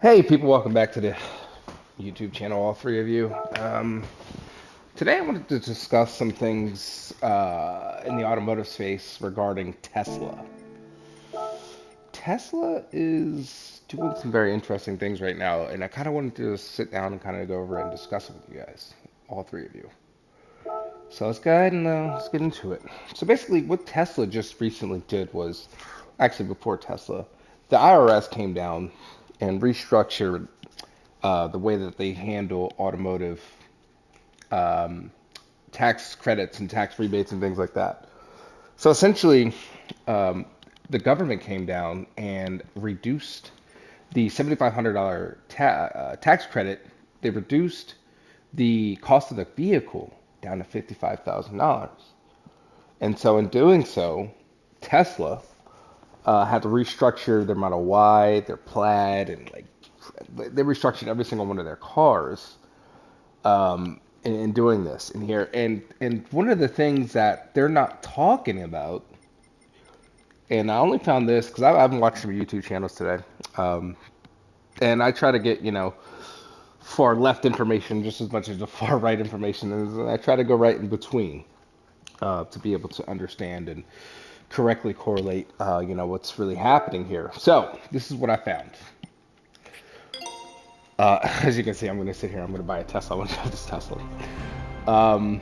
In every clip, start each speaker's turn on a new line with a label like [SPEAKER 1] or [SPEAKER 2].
[SPEAKER 1] Hey, people, welcome back to the YouTube channel, all three of you. Today I wanted to discuss some things in the automotive space regarding Tesla. Tesla is doing some very interesting things right now, and I kind of wanted to sit down and kind of go over and discuss it with you guys, all three of you. So let's go ahead and let's get into it. So basically, what Tesla just recently did was, actually before Tesla, the IRS came down and restructured the way that they handle automotive um, tax credits and tax rebates and things like that. So essentially, um, the government came down and reduced the $7,500 tax credit. They reduced the cost of the vehicle down to $55,000. And so, in doing so, Tesla had to restructure their Model Y, their Plaid, and like they restructured every single one of their cars in doing this in here. And one of the things that they're not talking about, and I only found this because I've been watching some YouTube channels today, um, and I try to get far left information just as much as the far right information, and I try to go right in between to be able to understand and correctly correlate, what's really happening here. So this is what I found. As you can see, I'm going to sit here. I'm going to buy a Tesla. I want to drive this Tesla. Um,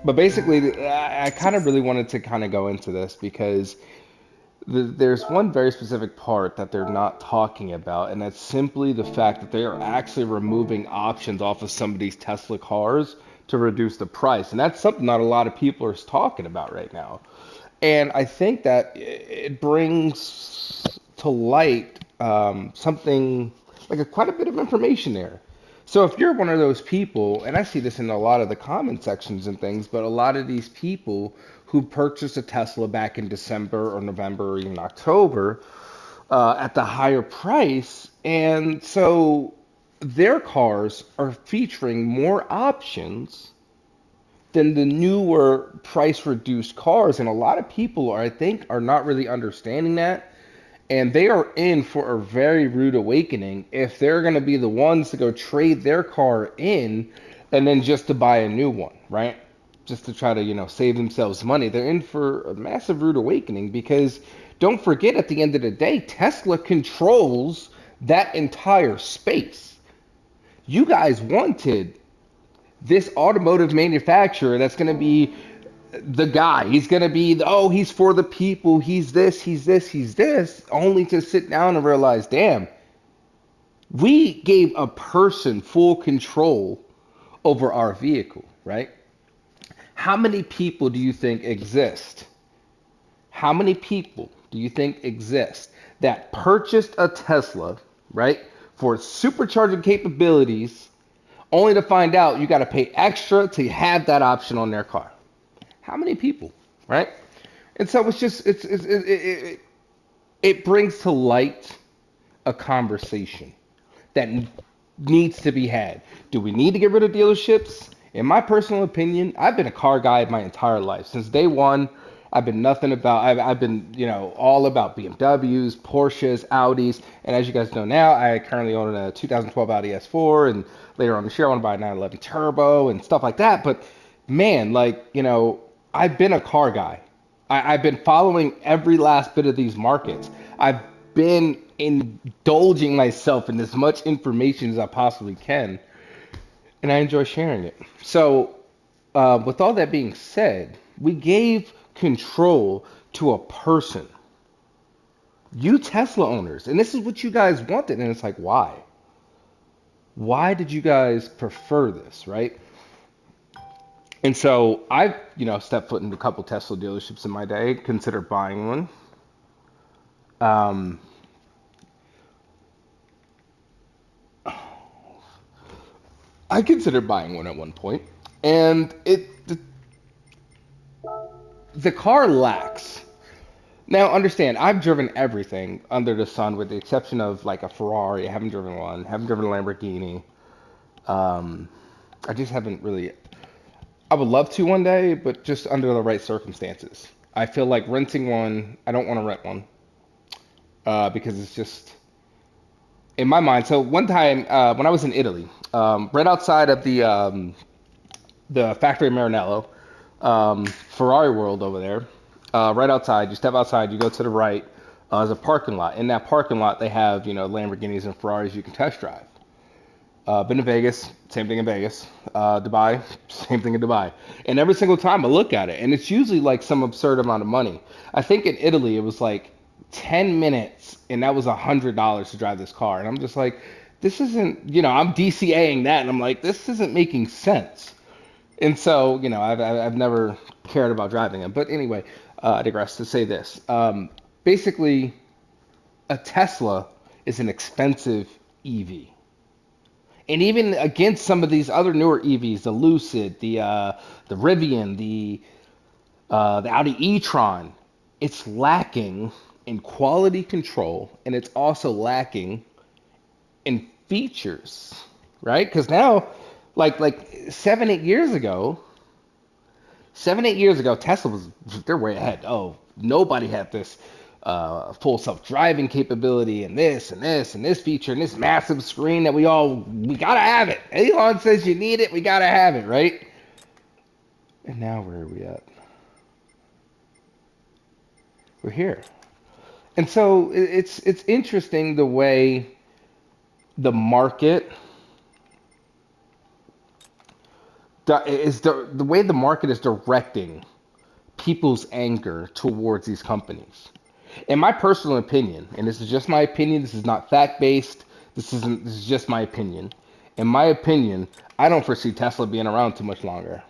[SPEAKER 1] but basically, I kind of really wanted to kind of go into this because there's one very specific part that they're not talking about, and that's simply the fact that they are actually removing options off of some of these Tesla cars to reduce the price. And that's something not a lot of people are talking about right now. And I think that it brings to light something like quite a bit of information there. So if you're one of those people, and I see this in a lot of the comment sections and things, but a lot of these people who purchased a Tesla back in December or November or even October at the higher price, and so their cars are featuring more options than the newer price reduced cars, and a lot of people are, I think, are not really understanding that, and they are in for a very rude awakening if they're going to be the ones to go trade their car in and then just to buy a new one, right? Just to try to, save themselves money. They're in for a massive rude awakening because don't forget, at the end of the day, Tesla controls that entire space. You guys wanted this automotive manufacturer that's going to be the guy. He's going to be, oh, he's for the people. He's this, he's this, he's this, only to sit down and realize, damn, we gave a person full control over our vehicle, right? How many people do you think exist? How many people do you think exist that purchased a Tesla, right, for supercharging capabilities, only to find out you got to pay extra to have that option on their car? How many people, right? And so it's just it brings to light a conversation that needs to be had. Do we need to get rid of dealerships? In my personal opinion, I've been a car guy my entire life. Since day one, I've been nothing about, I've been, all about BMWs, Porsches, Audis. And as you guys know now, I currently own a 2012 Audi S4. And later on this year, I want to buy a 911 Turbo and stuff like that. But man, I've been a car guy. I've been following every last bit of these markets. I've been indulging myself in as much information as I possibly can, and I enjoy sharing it. So, with all that being said, we gave control to a person. You Tesla owners, and this is what you guys wanted, and it's like, why? Why did you guys prefer this, right? And so I've, stepped foot into a couple Tesla dealerships in my day, considered buying one. Um, I considered buying one at one point, and the car lacks. Now, understand, I've driven everything under the sun, with the exception of like a Ferrari. I haven't driven one. Haven't driven a Lamborghini. Um, I just haven't really. I would love to one day, but just under the right circumstances. I feel like renting one. I don't want to rent one because it's just in my mind. So one time when I was in Italy, right outside of the factory of Maranello, Ferrari World over there, right outside. You step outside, you go to the right. There's a parking lot. In that parking lot, they have Lamborghinis and Ferraris you can test drive. Been to Vegas, same thing in Vegas. Dubai, same thing in Dubai. And every single time I look at it, and it's usually like some absurd amount of money. I think in Italy it was like 10 minutes, and that was $100 to drive this car. And I'm just like, this isn't, I'm DCAing that, and I'm like, this isn't making sense. And so, I've never cared about driving them. But anyway, I digress to say this. Basically, a Tesla is an expensive EV. And even against some of these other newer EVs, the Lucid, the Rivian, the Audi e-tron, it's lacking in quality control, and it's also lacking in features, right? Because now, like 7, 8 years ago, Tesla was they're way ahead. Oh, nobody had this full self-driving capability and this and this and this feature and this massive screen that we gotta have it. Elon says you need it, we gotta have it, right? And now where are we at? We're here. And so it's interesting the way the market the way the market is directing people's anger towards these companies. In my personal opinion, and this is just my opinion, this is not fact based, this is just my opinion. In my opinion, I don't foresee Tesla being around too much longer.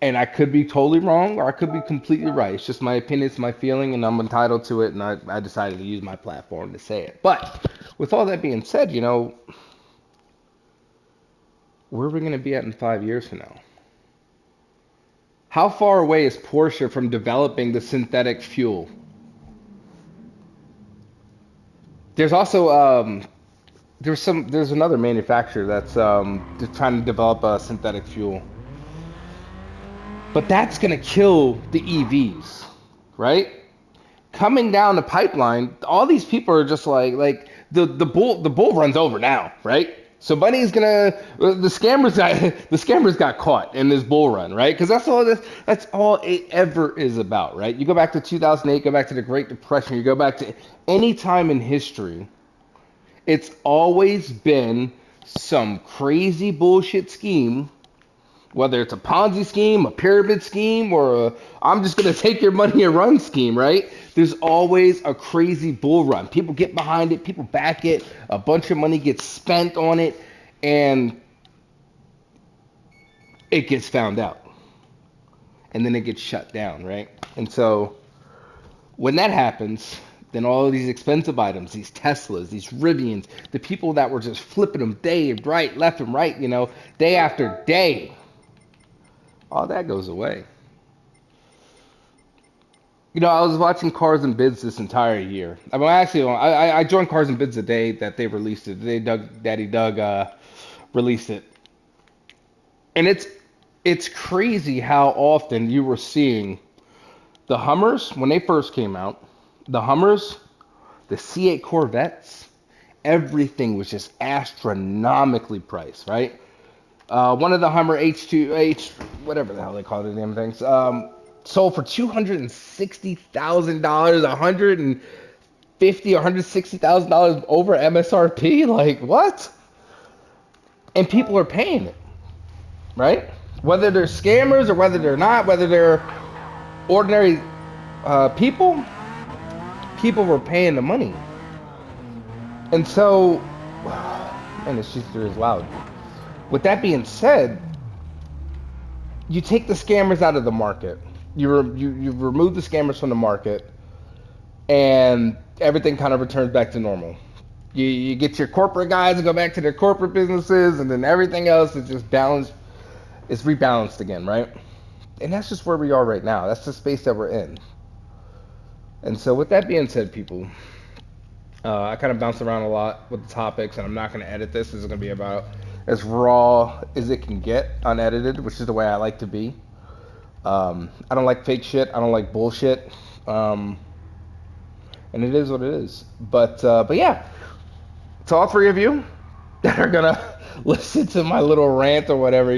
[SPEAKER 1] And I could be totally wrong or I could be completely right. It's just my opinion, it's my feeling, and I'm entitled to it, and I decided to use my platform to say it. But with all that being said, where are we going to be at in 5 years from now? How far away is Porsche from developing the synthetic fuel? There's also there's another manufacturer that's just trying to develop a synthetic fuel, but that's gonna kill the EVs, right? Coming down the pipeline, all these people are just like the bull runs over now, right? So Bunny's gonna the scammers got caught in this bull run, right? Because that's all it ever is about, right? You go back to 2008, go back to the Great Depression, you go back to any time in history, it's always been some crazy bullshit scheme, whether it's a Ponzi scheme, a pyramid scheme, or I'm just going to take your money and run scheme, right? There's always a crazy bull run. People get behind it, people back it, a bunch of money gets spent on it, and it gets found out. And then it gets shut down, right? And so when that happens, then all of these expensive items, these Teslas, these Rivians, the people that were just flipping them day and right, left and right, day after day, all that goes away. I was watching Cars and Bids this entire year. I mean, actually, I joined Cars and Bids the day that they released it. The day Daddy Doug released it, and it's crazy how often you were seeing the Hummers when they first came out. The Hummers, the C8 Corvettes, everything was just astronomically priced, right? One of the Hummer H2H, whatever the hell they call the damn things, sold for $260,000, $160,000 over MSRP. Like what? And people are paying it, right? Whether they're scammers or whether they're not, whether they're ordinary people, people were paying the money. And so, man, this shit is loud. With that being said, you take the scammers out of the market. You remove the scammers from the market, and everything kind of returns back to normal. You get your corporate guys to go back to their corporate businesses, and then everything else is just balanced. It's rebalanced again, right? And that's just where we are right now. That's the space that we're in. And so, with that being said, people, I kind of bounced around a lot with the topics, and I'm not going to edit this. This is going to be about as raw as it can get, unedited, which is the way I like to be. I don't like fake shit. I don't like bullshit. And it is what it is. But yeah, to all three of you that are gonna listen to my little rant or whatever,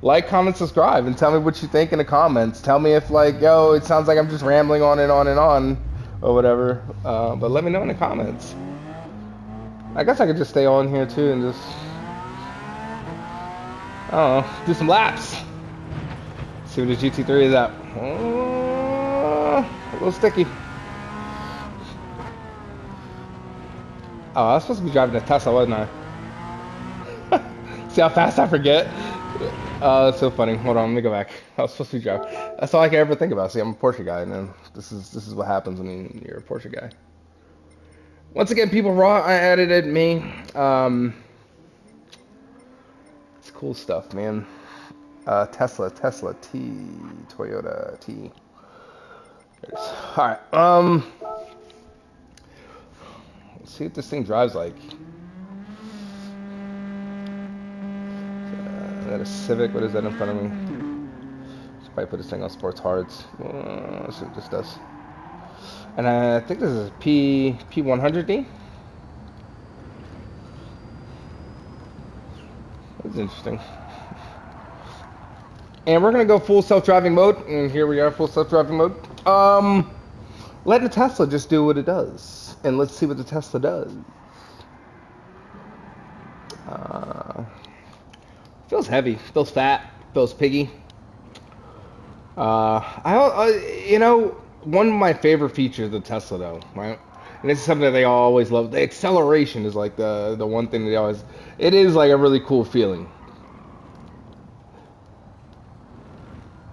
[SPEAKER 1] like, comment, subscribe, and tell me what you think in the comments. Tell me if, like, yo, it sounds like I'm just rambling on and on and on or whatever. But let me know in the comments. I guess I could just stay on here too and just, I don't know, do some laps. See what the GT3 is at. A little sticky. Oh, I was supposed to be driving a Tesla, wasn't I? See how fast I forget? That's so funny. Hold on, let me go back. I was supposed to be driving. That's all I can ever think about. See, I'm a Porsche guy, and then this is what happens when you're a Porsche guy. Once again, people raw, I edited me. It's cool stuff, man. Tesla T, Toyota T. All right. Let's see what this thing drives like. Is that a Civic? What is that in front of me? Should probably put this thing on sports hards. Let's see what this does. And I think this is a P100D. That's interesting. And we're gonna go full self-driving mode, and here we are, full self-driving mode. Let the Tesla just do what it does, and let's see what the Tesla does. Feels heavy, feels fat, feels piggy. One of my favorite features of the Tesla, though, right? And this is something that they always love. The acceleration is like the one thing that they always. It is like a really cool feeling.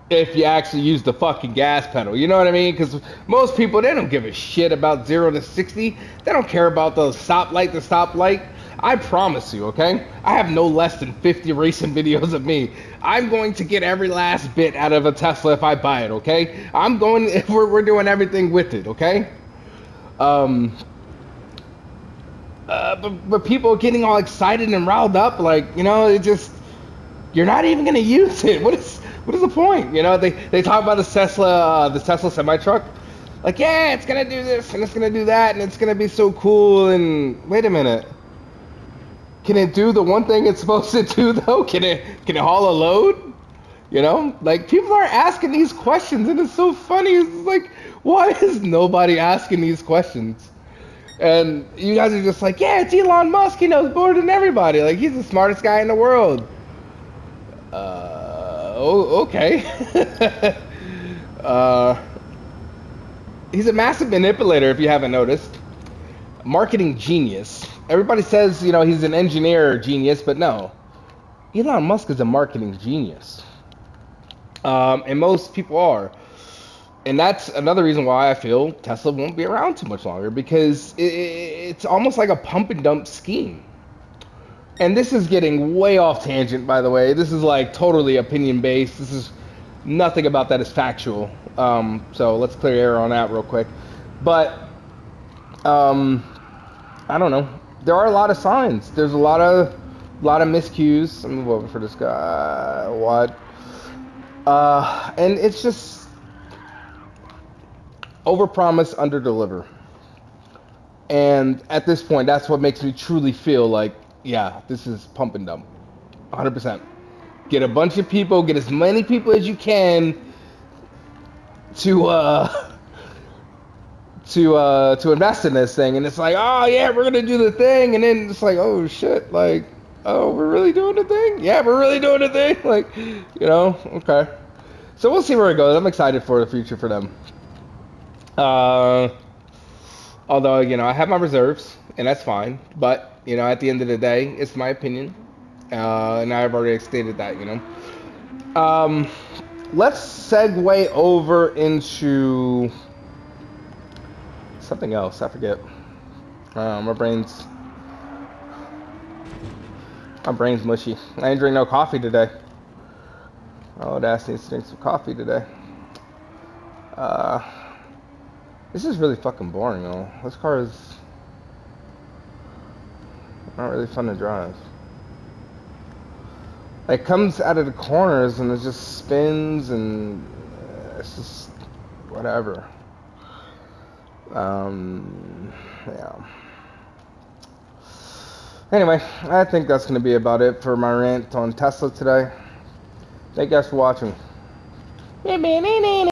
[SPEAKER 1] If you actually use the fucking gas pedal, you know what I mean? Because most people, they don't give a shit about 0 to 60. They don't care about the stoplight. I promise you, okay? I have no less than 50 racing videos of me. I'm going to get every last bit out of a Tesla if I buy it, okay? We're doing everything with it, okay? But people are getting all excited and riled up, like, it just, you're not even gonna use it. What is the point? They talk about the Tesla semi-truck. Like, yeah, it's gonna do this and it's gonna do that and it's gonna be so cool. And wait a minute, can it do the one thing it's supposed to do though? Can it haul a load? Like, people are asking these questions and it's so funny. It's like, why is nobody asking these questions? And you guys are just like, yeah, it's Elon Musk. He knows more than everybody. Like, he's the smartest guy in the world. Okay. He's a massive manipulator, if you haven't noticed. Marketing genius. Everybody says, he's an engineer genius, but no. Elon Musk is a marketing genius. And most people are. And that's another reason why I feel Tesla won't be around too much longer, because it's almost like a pump and dump scheme. And this is getting way off tangent, by the way. This is like totally opinion based. This is nothing about that is factual. So let's clear air on that real quick. But I don't know. There are a lot of signs. There's a lot of miscues. Let me move over for this guy. What? And it's just overpromise, underdeliver. And at this point, that's what makes me truly feel like, yeah, this is pump and dump, 100%. Get a bunch of people, get as many people as you can to invest in this thing, and it's like, oh yeah, we're gonna do the thing, and then it's like, oh shit, like, oh, we're really doing the thing? Yeah, we're really doing the thing, like, okay. So we'll see where it goes. I'm excited for the future for them. Although, I have my reserves, and that's fine. But, at the end of the day, it's my opinion. And I've already stated that, Let's segue over into something else. I forget. My brain's mushy. I didn't drink no coffee today. Oh, that's needs to drink some coffee today. This is really fucking boring, though. This car is not really fun to drive. It comes out of the corners and it just spins and it's just whatever. Yeah. Anyway, I think that's going to be about it for my rant on Tesla today. Thank you guys for watching.